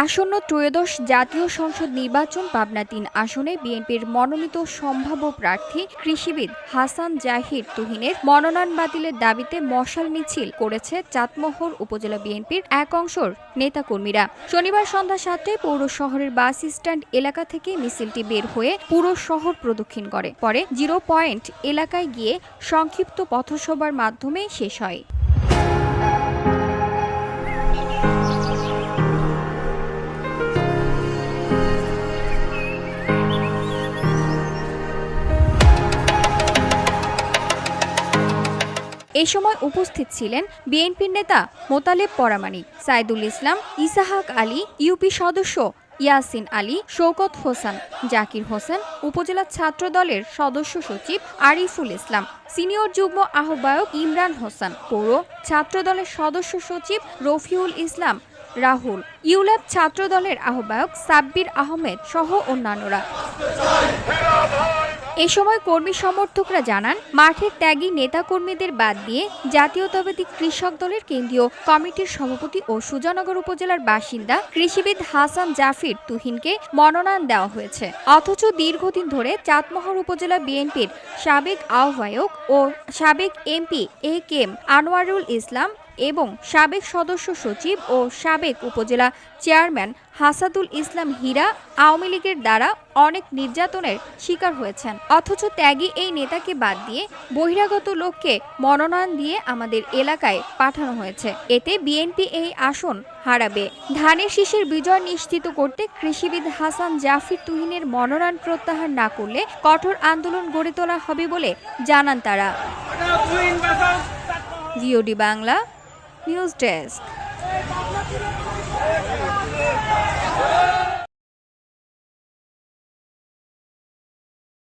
আসন্ন ত্রয়োদশ জাতীয় সংসদ নির্বাচন পাবনা ৩ আসনে বিএনপির মনোনীত সম্ভাব্য প্রার্থী কৃষিবিদ হাসান জাহির তুহিনের মনোনয়ন বাতিলের দাবিতে মশাল মিছিল করেছে চাটমোহর উপজেলা বিএনপির এক অংশের নেতাকর্মীরা। শনিবার সন্ধ্যা ৭টায় পৌর শহরের বাস স্ট্যান্ড এলাকা থেকে মিছিলটি বের হয়ে পুরো শহর প্রদক্ষিণ করে। পরে 0 পয়েন্ট এলাকায় গিয়ে সংক্ষিপ্ত পথসভার মাধ্যমে শেষ হয়। এ সময় উপস্থিত ছিলেন বিএনপির নেতা মোতালেব পরামানিক, সাইদুল ইসলাম, ইসাহাক আলী, ইউপি সদস্য ইয়াসিন আলী, শওকত হোসেন, জাকির হোসেন, উপজেলা ছাত্র দলের সদস্য সচিব আরিফুল ইসলাম, সিনিয়র যুগ্ম আহ্বায়ক ইমরান হোসেন, পৌর ছাত্র দলের সদস্য সচিব রফিউল ইসলাম রাহুল, ইউল্যাব ছাত্র দলের আহ্বায়ক সাব্বির আহমেদ সহ অন্যান্যরা। এ সময় কর্মী সমর্থকরা জানান, মাঠের ত্যাগী নেতাকর্মীদের বাদ দিয়ে জাতীয়তাবাদী কৃষক দলের কেন্দ্রীয় কমিটির সভাপতি ও সুজানগর উপজেলার বাসিন্দা কৃষিবিদ হাসান জাফির তুহিনকে মনোনয়ন দেওয়া হয়েছে। অথচ দীর্ঘদিন ধরে চাটমোহর উপজেলা বিএনপির সাবেক আহ্বায়ক ও সাবেক এমপি এ.কে.এম. আনোয়ারুল ইসলাম এবং সাবেক সদস্য সচিব ও সাবেক উপজেলা চেয়ারম্যান হাসাদুল ইসলাম হীরা আওয়ামী লীগের দ্বারা অনেক নির্যাতনের শিকার হয়েছেন। অথচ ত্যাগী এই নেতাকে বাদ দিয়ে বহিরাগত লোককে মনোনয়ন দিয়ে আমাদের এলাকায় পাঠানো হয়েছে। এতে বিএনপি এই আসন হারাবে। ধানের শীষের বিজয় নিশ্চিত করতে কৃষিবিদ হাসান জাফির তুহিনের মনোনয়ন প্রত্যাহার না করলে কঠোর আন্দোলন গড়ে তোলা হবে বলে জানান তারা। GOD Bangla news desk.